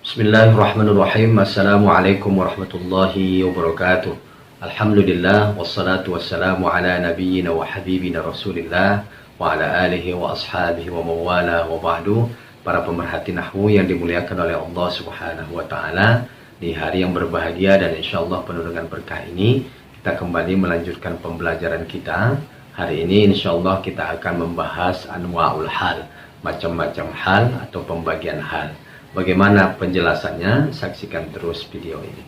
Bismillahirrahmanirrahim. Assalamualaikum warahmatullahi wabarakatuh. Alhamdulillah wassalatu wassalamu ala nabiyyina wa habibina Rasulillah wa ala alihi wa ashabihi wa mawala wa ba'du. Para pemerhati nahwu yang dimuliakan oleh Allah Subhanahu wa taala, di hari yang berbahagia dan insyaallah penuh dengan berkah ini, kita kembali melanjutkan pembelajaran kita. Hari ini insyaallah kita akan membahas anwa'ul hal, macam-macam hal atau pembagian hal. Bagaimana penjelasannya? Saksikan terus video ini.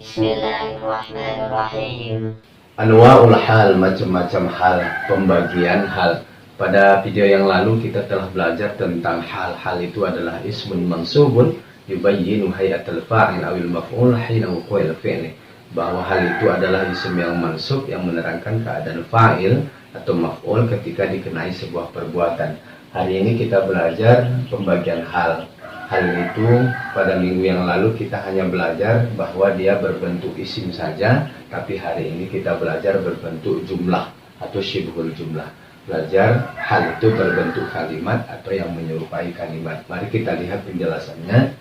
Bismillahirrahmanirrahim. Anwa'ul hal, macam-macam hal, pembagian hal. Pada video yang lalu kita telah belajar tentang hal-hal itu adalah ismun mansubun yubayyinu hayatul fa'il awil maf'ul hina wuqu'il fi'li. Bahwa hal itu adalah isim yang mansub yang menerangkan keadaan fa'il atau maf'ul ketika dikenai sebuah perbuatan. Hari ini kita belajar pembagian hal. Hal itu pada minggu yang lalu kita hanya belajar bahwa dia berbentuk isim saja, tapi hari ini kita belajar berbentuk jumlah atau syibhul jumlah. Belajar hal itu berbentuk kalimat atau yang menyerupai kalimat. Mari kita lihat penjelasannya.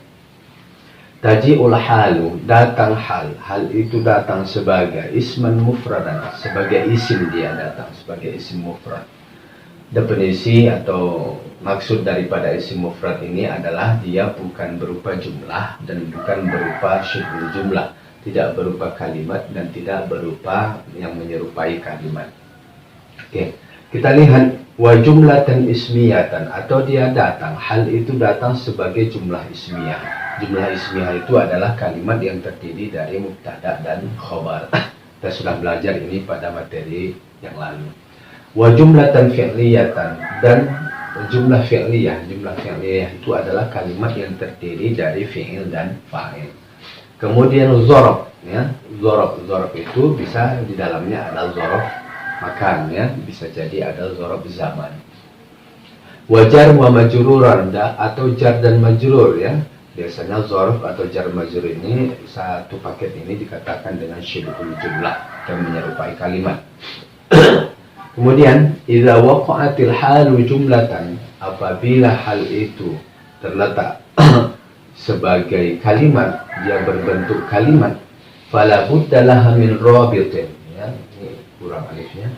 Taji'ul halu, datang hal. Hal itu datang sebagai isman mufradan, sebagai isim dia datang, sebagai isim mufrad. Definisi atau maksud daripada isim mufrad ini adalah dia bukan berupa jumlah dan bukan berupa syibhul jumlah, tidak berupa kalimat dan tidak berupa yang menyerupai kalimat. Oke, kita lihat wa jumlatan ismiyatan, atau dia datang, hal itu datang sebagai jumlah ismiyah. Jumlah ismiyah itu adalah kalimat yang terdiri dari mubtada dan khobar. Kita sudah belajar ini pada materi yang lalu. Wa jumlatan fi'liyatan, dan jumlah fi'liyah. Jumlah fi'liyah itu adalah kalimat yang terdiri dari fi'il dan fa'il. Kemudian zorof, ya. Zorof itu bisa di dalamnya ada zorof makan, ya. Bisa jadi ada zorof zaman. Wajar wa majruran, atau jar dan majrur, ya. Biasanya zorof atau jar majrur ini, satu paket ini dikatakan dengan syibhul jumlah dan menyerupai kalimat. Kemudian idza waqa'atil halu jumlatan, apabila hal itu terletak sebagai kalimat, dia berbentuk kalimat, fala budda laha min rabitin, ya, ini kurang alifnya.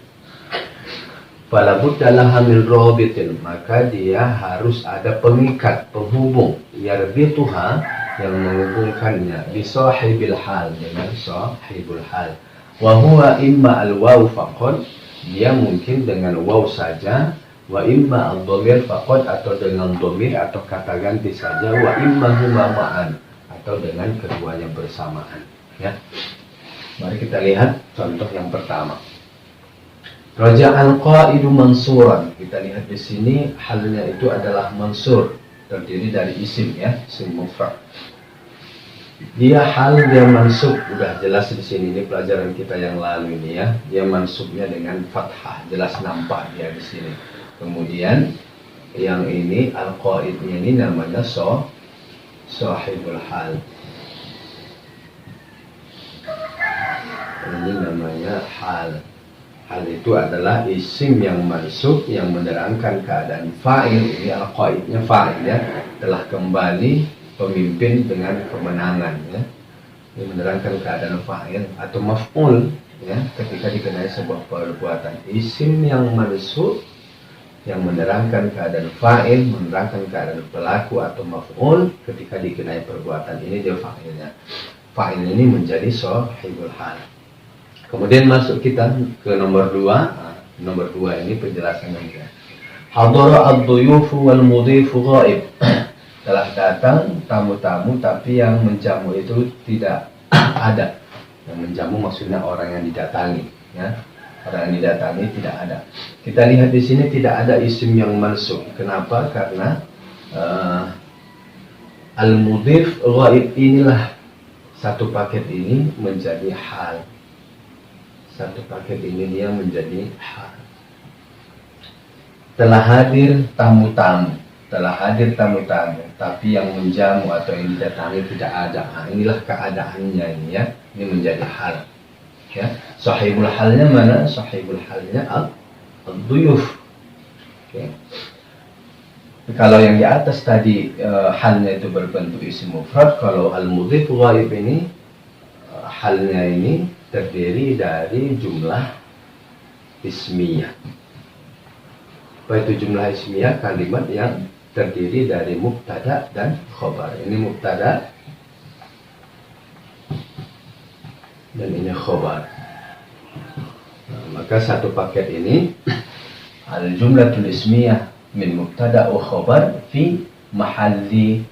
Fala budda laha min rabitin, maka dia harus ada pengikat, penghubung, yarbituha, yang menghubungkannya bi sahibil hal, dengan sahibul hal. Wa huwa imma al-waw faqad, dia mungkin dengan waw saja, wa imma ad-dhamir faqad, atau dengan dhamir atau kata ganti saja, wa imma huma ma'an, atau dengan keduanya bersamaan, ya. Mari kita lihat contoh yang pertama. Raja'al qa'idu mansuran. Kita lihat di sini halnya itu adalah mansur, terdiri dari isim, ya, isim mufrad. Dia hal, dia mansub, udah jelas di sini, ini pelajaran kita yang lalu ini, ya. Dia mansubnya dengan fathah, jelas nampak dia di sini. Kemudian yang ini al-qaidnya ini namanya sahibul hal. Ini namanya hal. Hal itu adalah isim yang mansub yang menerangkan keadaan fa'il. Ini al-qaidnya fa'il, ya, telah kembali pemimpin dengan kemenangan, ya. Ini menerangkan keadaan fa'il atau maf'ul, ya, ketika dikenai sebuah perbuatan. Isim yang mansub yang menerangkan keadaan fa'il, menerangkan keadaan pelaku atau maf'ul ketika dikenai perbuatan. Ini dia fa'ilnya. Fa'il ini menjadi sahibul hal. Kemudian masuk kita ke nomor 2. Nomor 2 ini penjelasannya. Hadara ad-duyufu wal mudhifu ghaib. Telah datang tamu-tamu tapi yang menjamu itu tidak ada. Yang menjamu maksudnya orang yang didatangi, ya. Orang yang didatangi tidak ada. Kita lihat di sini tidak ada isim yang mansub. Kenapa? Karena al-mudhif ghaib inilah, satu paket ini menjadi hal. Satu paket ini dia menjadi hal. Telah hadir tamu-tamu. Telah hadir tamu-tamu, tapi yang menjamu atau yang didatangi tidak ada. Nah, inilah keadaannya ini, ya. Ini menjadi hal, ya. Sahibul halnya mana? Sahibul halnya ad-duyuf. Okay. Kalau yang di atas tadi halnya itu berbentuk isim mufrad, kalau al-mudhif ghaib ini halnya ini terdiri dari jumlah ismiyah. Apa itu jumlah ismiyah? Kalimat yang terdiri dari mubtada dan khobar. Ini mubtada dan ini khobar. Maka satu paket ini al-jumlatul ismiyah min mubtada wa khabar fi mahalli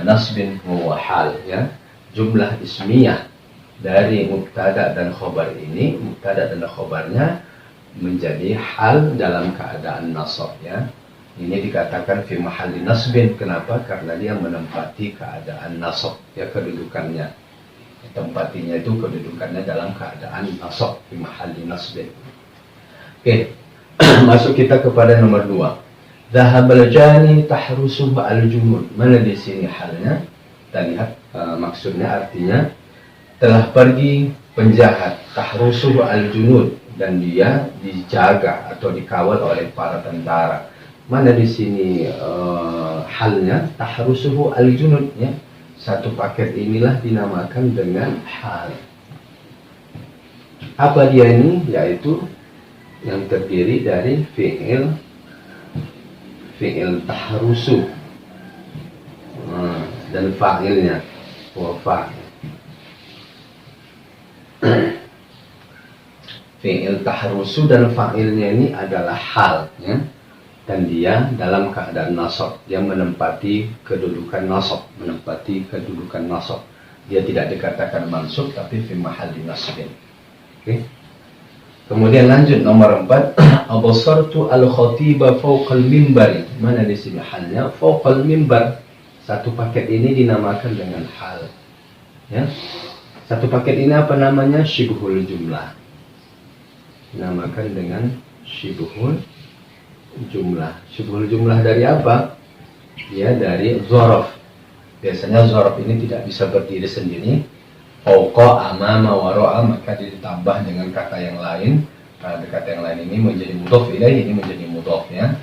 nasbin wa hal, ya. Jumlah ismiyah dari mubtada dan khabar ini, mubtada dan khabarnya menjadi hal dalam keadaan nasab, ya. Ini dikatakan fi mahalli nasbin. Kenapa? Karena dia menempati keadaan nasab, ya, kedudukannya. Tempatinya itu kedudukannya dalam keadaan nasab, fi mahalli nasbin. Oke. Masuk kita kepada nomor 2. Dhahabal jani tahrusuhu al-junud. Mana di sini halnya? Kita lihat maksudnya, artinya telah pergi penjahat, tahrusuhu al-junud, dan dia dijaga atau dikawal oleh para tentara. Mana di sini halnya? Tahrusuhu al-junud, ya. Satu paket inilah dinamakan dengan hal. Apa dia ini? Yaitu yang terdiri dari fi'il tahrusu dan fa'ilnya, wa fa'il. Fi'il tahrusu dan fa'ilnya ini adalah hal, ya, dan dia dalam keadaan nasab. Dia menempati kedudukan nasab, Dia tidak dikatakan mansub, tapi fi mahalli nasbin. Oke. Kemudian lanjut nomor 4. Abasartu al-khatiba fawqal mimbari. Mana di sini halnya? Fawqal mimbar. Satu paket ini dinamakan dengan hal, ya. Satu paket ini apa namanya? Syibhul jumlah. Dinamakan dengan syibhul jumlah. Syibhul jumlah dari apa? Dia dari dzaraf. Biasanya dzaraf ini tidak bisa berdiri sendiri. Fauqa, amama, wara'a, maka ditambah dengan kata yang lain. Kata yang lain ini menjadi mudhaf ilaih, ini menjadi mudhaf, ya.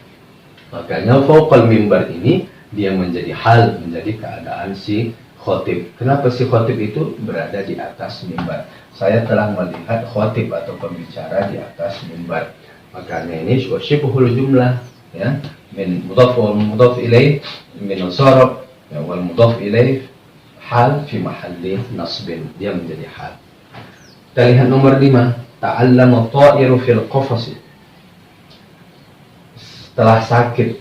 Makanya fauqal mimbar ini dia menjadi hal, menjadi keadaan si khotib. Kenapa si khotib itu berada di atas mimbar? Saya telah melihat khotib atau pembicara di atas mimbar. Makanya ini syibhul jumlah, ya. Min mudhaf wal mudhaf ilaih, min dzaraf wal mudhaf ilaih, hal fi mahalli nasbin, dia menjadi hal. Kita lihat nomor 5. Ta'allama ta'iru fil qafasi. Setelah sakit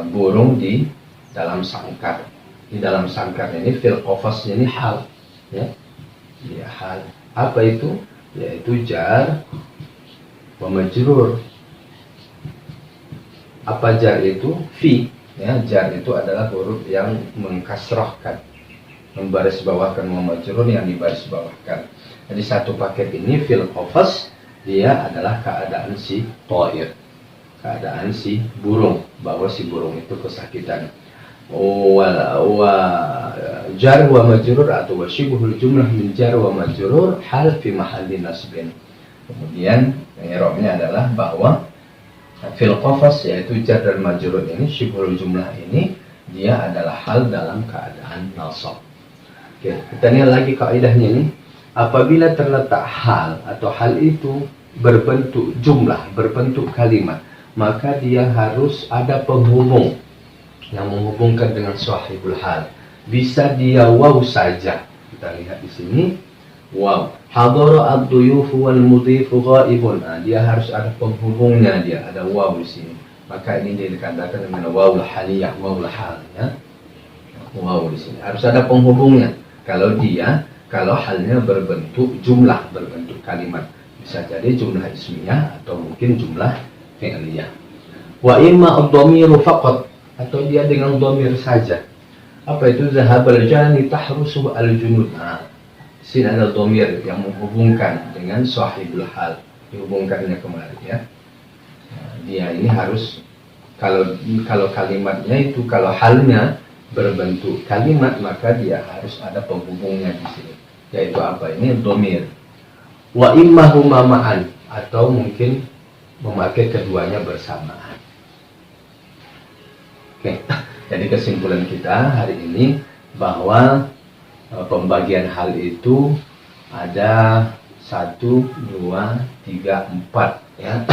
burung di dalam sangkar. Di dalam sangkar ini fil qafas ini hal, ya. Ya, hal. Apa itu? Yaitu jar wa majrur. Apa jar itu? Fi, ya. Jar itu adalah huruf yang mengkasrahkan, membarisbawahkan, majrur yang dibarisbawahkan. Jadi satu paket ini fil qafas, dia adalah keadaan si ta'ir, keadaan si burung, bahwa si burung itu kesakitan. Wa jar wa majrur atau wa syibhul jumlah min jar wa majrur hal fi mahalli nasbin. Kemudian i'rabnya adalah bahwa fil qafas, yaitu jar dan majrur ini, syibhul jumlah ini, dia adalah hal dalam keadaan nasab. Oke, kita lihat lagi kaidahnya ini. Apabila terletak hal atau hal itu berbentuk jumlah, berbentuk kalimat, maka dia harus ada penghubung yang menghubungkan dengan sahibul hal. Bisa dia waw saja. Kita lihat di sini, waw. Hadara ad-duyufu wal mudhifu ghaibun. Dia harus ada penghubungnya, dia ada waw di sini. Maka ini dikatakan dengan wawul haliyah, wawul hal, ya. Waw di sini harus ada penghubungnya. Kalau halnya berbentuk jumlah, berbentuk kalimat, bisa jadi jumlah ismiyah atau mungkin jumlah fi'liyah. Wa imma ad-dhamiru faqat, atau dia dengan dhamir saja. Apa itu? Zahabal jani tahrusu al-junud. Sini ada dhamir yang menghubungkan dengan sahibul hal, dihubungkannya kemarin, ya. Dia ini harus, kalau kalimatnya itu, kalau halnya berbentuk kalimat, maka dia harus ada penghubungnya di sini, yaitu apa ini? Dhamir. Wa imma huma ma'an, atau mungkin memakai keduanya bersamaan. Oke, jadi kesimpulan kita hari ini bahwa pembagian hal itu ada 1, 2, 3, 4 ya.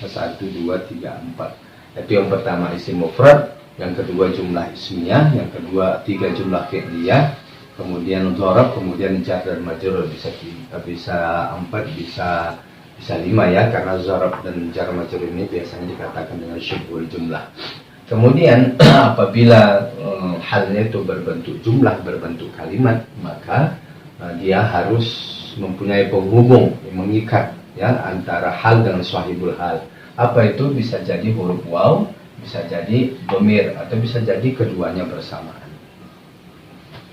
1, 2, 3, 4. Itu yang pertama isim mufrad, yang kedua jumlah ismiyah, yang kedua 3 jumlah fi'liyah, kemudian dzaraf, kemudian jar dan majrur. Bisa 4, bisa 5 ya, karena dzaraf dan jar majrur ini biasanya dikatakan dengan syubhul jumlah. Kemudian apabila halnya itu berbentuk jumlah, berbentuk kalimat, maka dia harus mempunyai penghubung yang mengikat ya antara hal dengan sahibul hal. Apa itu? Bisa jadi huruf waw, bisa jadi dhamir, atau bisa jadi keduanya bersamaan.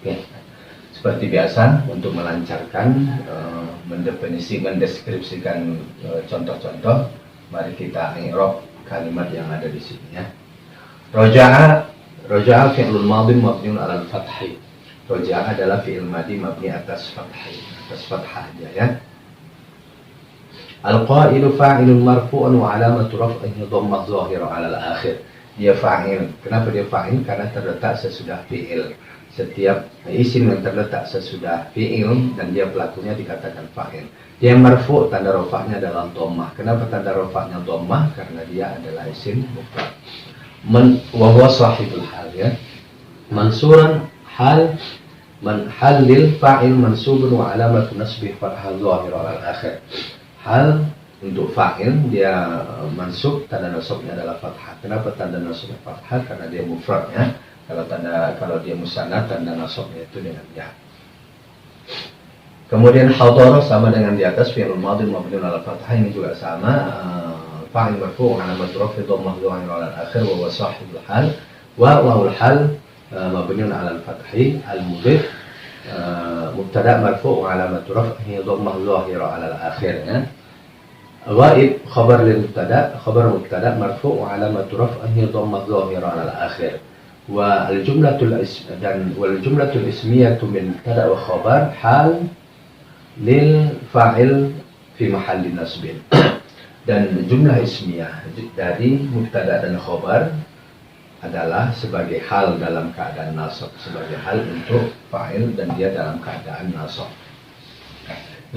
Oke. Seperti biasa, untuk melancarkan mendeskripsikan contoh-contoh, mari kita i'rab kalimat yang ada di sini ya. Raja'a fi'lul madhi mabniun 'alal fathi. Raja'a adalah fi'il madhi mabni atas fathah dia ya. Al-qa'ilu fa'ilun marfu'un wa 'alamatu raf'ihi dhammah dhahira 'alal akhir. Dia fa'il. Kenapa dia fa'il? Karena terletak sesudah fi'il. Setiap isim yang terletak sesudah fi'il dan dia pelakunya dikatakan fa'il. Dia marfu', tanda rafa'nya adalah dhammah. Kenapa tanda rafa'nya dhammah? Karena dia adalah isim mufrad. Wa huwa sahibul hal ya. Mansuran hal lil fa'il mansubun wa alamatu nasbih fathah dhahir al akhir. Hal untuk fa'il dia mansub, tanda nasabnya adalah fathah. Kenapa tanda nasabnya fathah? Karena dia mufrad ya. Kalau dia musannad, tanda nasabnya itu dengan ya. Kemudian hadara sama dengan di atas, fi'il madhi mabniun 'ala fathah, ini juga sama. Fa'il marfu' wa 'alamat raf'i dhammah dhahir 'ala al-akhir wa huwa sahibul hal. Wa wawul hal mabniun 'ala al-fathi al-mudhif mubtada' marfu' wa 'alamat raf'ihi dhammah dhahir 'ala al-akhir ya. Ghaib khabar lil mubtada' marfu' wa 'alamat raf'ihi dhammah dhahir 'ala al-akhir. Wa al-jumlatul ismiyatu min mubtada' wa khabar hal lil fa'il fi mahalli nasbin. Dan jumlah ismiyah dari mubtada dan khabar adalah sebagai hal dalam keadaan nasab, sebagai hal untuk fa'il dan dia dalam keadaan nasab.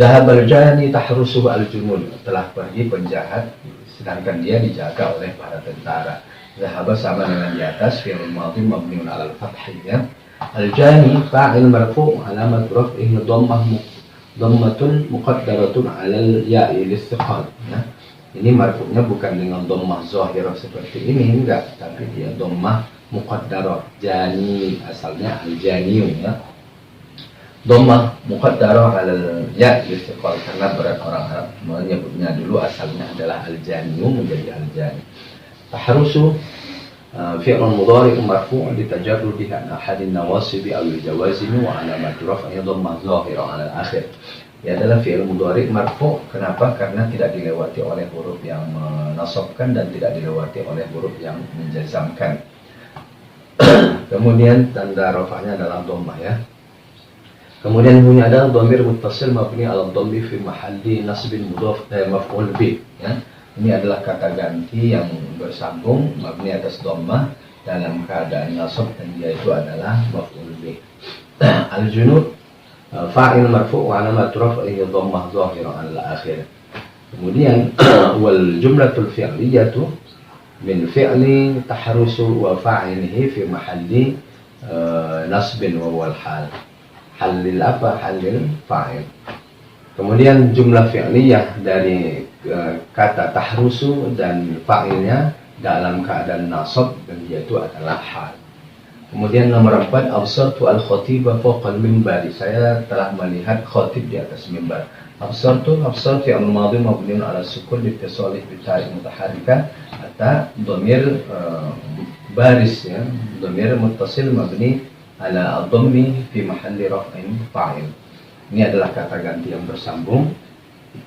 Dhahabal jani tahrusuhu al-junud, telah pergi penjahat sedangkan dia dijaga oleh para tentara. Dhahaba sama dengan di atas, fi'il madhi mabniun 'ala al-fath ya. Al-jani fa'il marfu' alamat raf'ihi dhammatun muqaddaratun 'ala al-ya'i listiqal ya. Ini marfu'nya bukan dengan dhammah zahirah seperti ini, enggak, tapi dia dhammah muqaddarah. Jani asalnya al-jani ya. Dhammah muqaddarah 'ala ya istiqal, karena orang Arab menyebutnya dulu asalnya adalah al-jani menjadi al-jani. Tahrusu fi'lun mudhari' marfu' litajarrudihi an ahadin nawasibi aw al-jawazim wa 'alamatu raf'ihi dhammah zahirah 'ala al-akhir. Ia adalah fi'il mudhari' marfu'. Kenapa? Karena tidak dilewati oleh huruf yang menasabkan dan tidak dilewati oleh huruf yang menjazamkan. Kemudian tanda rafa'nya adalah dhammah ya. Kemudian bunyi adalah dhamir muttasil mabni 'ala dhammi fi mahalli nasbin mudhaf maf'ul bih ya. Ini adalah kata ganti yang bersambung mabni atas dhammah dalam keadaan nasab dan dia itu adalah maf'ul bih. Al-junud fa'il marfu' wa 'alamat raf'ihi dhammah dhahirah 'ala al-akhir. Kemudian wal jumlatul fi'liyatu min fi'li tahrusu wa fa'ilihi fi mahalli nasbin wa wal hal. Halil apa? Halil fa'il. Kemudian jumlah fi'liyah dari kata tahrusu dan fa'ilnya dalam keadaan nasab dan dia itu adalah hal. Kemudian nomor 4, absartu al-khatiba fawqa al-minbari. Saya telah melihat khatib di atas mimbar. Absar fi'il madhi mabniun 'ala sukun liittisalih bi ta'i mutaharrikah atau dhamir baris ya. Dhamir muttasil mabni 'ala ad-dhammi fi mahalli raf'in fa'il. Ini adalah kata ganti yang bersambung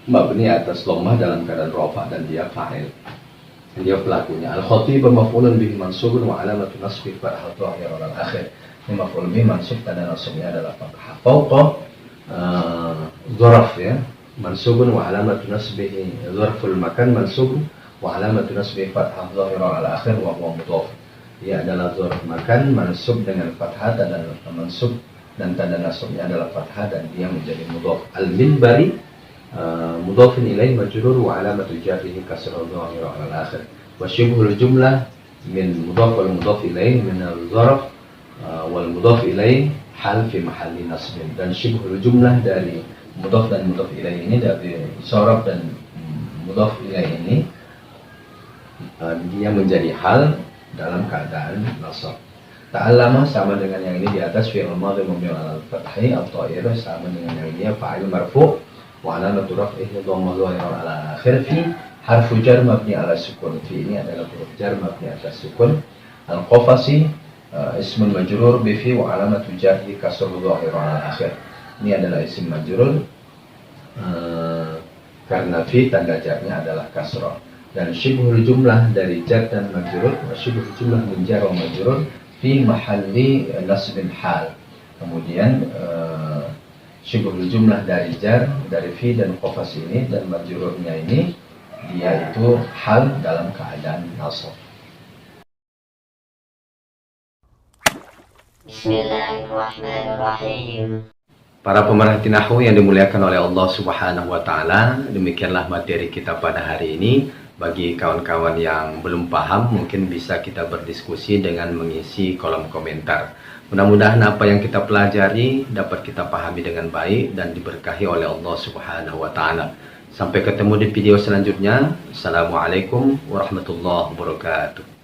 mabni atas dhammah dalam keadaan rafa' dan dia fa'il. Dia pelakunya. Al-khatib maf'ulun bihi mansubun wa 'alamatu nasbi fathah dhahir al-akhir. Ini maf'ul bihi mansub, tanda nasabnya adalah fathah. Fawqa dzaraf ya, mansubun wa 'alamatu nasbihi dzarful makan mansubun wa 'alamatu nasbihi fathah dhahir al-akhir wa huwa mudhaf. Ia adalah dzaraf makan, mansub dengan fathah dan mansub dan tanda nasabnya adalah fathah dan dia menjadi mudhaf. Al-minbari mudhafun ilaih majrur wa alamatu jarrihi kasrah dhahira 'ala al-akhir. Wa syibhul jumlah min mudhaf wal mudhaf ilaih min al-dzaraf wal mudhaf ilaih hal fi mahalli nasbin. Dan syibhul jumlah dari mudhaf dan mudhaf ilaih ini, dari dzaraf dan mudhaf ilaih ini, dia menjadi hal dalam keadaan nasab. Ta'allama sama dengan yang ini di atas, fi'il madhi mabni 'ala al-fathi, at-ta'ir sama dengan yang ini fa'il marfu' wa 'alamatu raf'ihi dhamma dhahira 'ala akhir, fi harfu jar mabni 'ala sukun. Fi ini adalah huruf jar mabni atas sukun. Al-qafasi ismun majrur bi fi wa 'alamatu jarhi kasr dhahira 'ala akhir. Ini adalah isim majrur karena fi tanda jarnya adalah kasrah. Dan syibhul jumlah dari jar dan majrur, syibhul jumlah min jar wa majrur fi mahalli nasbin hal. Kemudian syibhul jumlah dari jar, dari fi dan qafas ini dan majrurnya ini, dia itu hal dalam keadaan nasab. Bismillahirrahmanirrahim. Para pemerhati nahwu yang dimuliakan oleh Allah Subhanahu wa taala, demikianlah materi kita pada hari ini. Bagi kawan-kawan yang belum paham, mungkin bisa kita berdiskusi dengan mengisi kolom komentar. Mudah-mudahan apa yang kita pelajari dapat kita pahami dengan baik dan diberkahi oleh Allah Subhanahu wa taala. Sampai ketemu di video selanjutnya. Assalamualaikum warahmatullahi wabarakatuh.